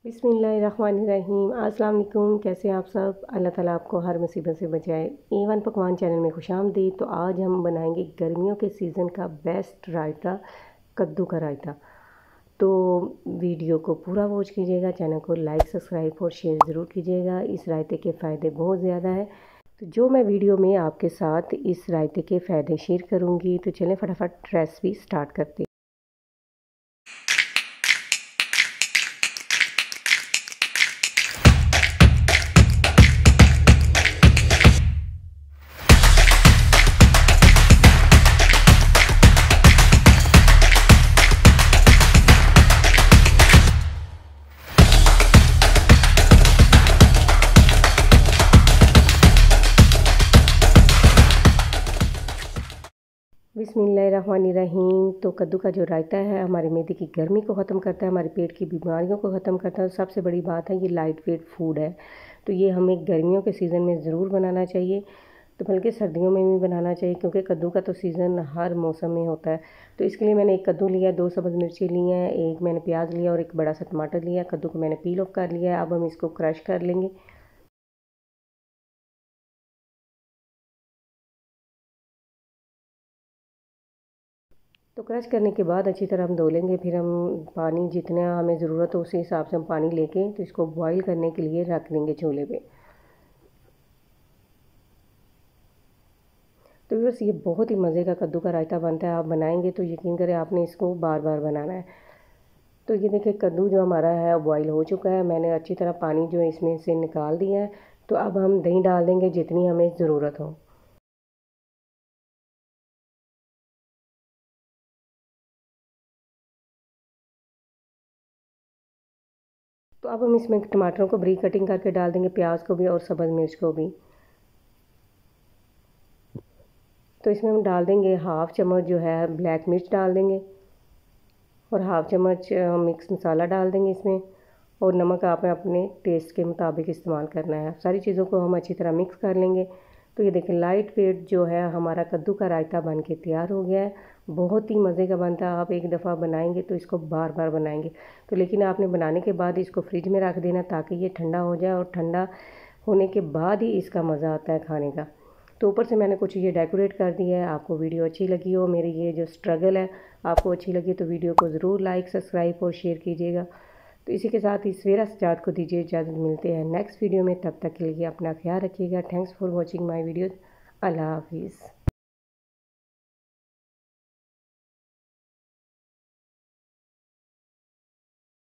बिस्मिल्लाहिर्रहमानिर्रहीम। अस्सलाम वालेकुम। कैसे हैं आप सब? अल्लाह ताला आपको हर मुसीबत से बचाए। A1 पकवान चैनल में खुशामदीद। तो आज हम बनाएंगे गर्मियों के सीज़न का बेस्ट रायता, कद्दू का रायता। तो वीडियो को पूरा वॉच कीजिएगा, चैनल को लाइक सब्सक्राइब और शेयर ज़रूर कीजिएगा। इस रायते के फ़ायदे बहुत ज़्यादा है। तो जो मैं वीडियो में आपके साथ इस रायते के फ़ायदे शेयर करूँगी, तो चलें फटाफट रेसिपी स्टार्ट करते हैं। बिस्मिल्लाहिर्रहमानिर्रहीम। तो कद्दू का जो रायता है हमारे मैदे की गर्मी को ख़त्म करता है, हमारे पेट की बीमारियों को ख़त्म करता है। सबसे बड़ी बात है ये लाइट वेट फूड है, तो ये हमें गर्मियों के सीज़न में ज़रूर बनाना चाहिए। तो बल्कि सर्दियों में भी बनाना चाहिए, क्योंकि कद्दू का तो सीज़न हर मौसम में होता है। तो इसके लिए मैंने एक कद्दू लिया, 2 सब्ज़ मिर्ची ली हैं, एक मैंने प्याज लिया और एक बड़ा सा टमाटर लिया। कद्दू को मैंने पील ऑफ कर लिया है। अब हम इसको क्रश कर लेंगे। तो क्रश करने के बाद अच्छी तरह हम धो लेंगे। फिर हम पानी जितना हमें ज़रूरत हो उसी हिसाब से हम पानी लेके तो इसको बॉईल करने के लिए रख देंगे चूल्हे पे। तो बस ये बहुत ही मज़े का कद्दू का रायता बनता है। आप बनाएंगे तो यकीन करें आपने इसको बार बार बनाना है। तो ये देखिए कद्दू जो हमारा है बॉईल हो चुका है। मैंने अच्छी तरह पानी जो है इसमें से निकाल दिया है। तो अब हम दही डाल देंगे जितनी हमें ज़रूरत हो। तो अब हम इसमें टमाटरों को बारीक कटिंग करके डाल देंगे, प्याज को भी और सब्ज़ मिर्च को भी। तो इसमें हम डाल देंगे हाफ़ चम्मच जो है ब्लैक मिर्च डाल देंगे और हाफ़ चम्मच मिक्स मसाला डाल देंगे इसमें। और नमक आपने अपने टेस्ट के मुताबिक इस्तेमाल करना है। सारी चीज़ों को हम अच्छी तरह मिक्स कर लेंगे। तो ये देखें लाइट वेट जो है हमारा कद्दू का रायता बन के तैयार हो गया है। बहुत ही मज़े का बनता है। आप एक दफ़ा बनाएंगे तो इसको बार बार बनाएंगे। तो लेकिन आपने बनाने के बाद इसको फ्रिज में रख देना ताकि ये ठंडा हो जाए, और ठंडा होने के बाद ही इसका मज़ा आता है खाने का। तो ऊपर से मैंने कुछ ये डेकोरेट कर दिया है। आपको वीडियो अच्छी लगी हो, मेरी ये जो स्ट्रगल है आपको अच्छी लगी, तो वीडियो को ज़रूर लाइक सब्सक्राइब और शेयर कीजिएगा। तो इसी के साथ ही सवेरा सजाद को दीजिए इजाज़त। मिलते हैं नेक्स्ट वीडियो में, तब तक के लिए अपना ख्याल रखिएगा। Thanks for watching my videos. अल्लाह हाफिज़।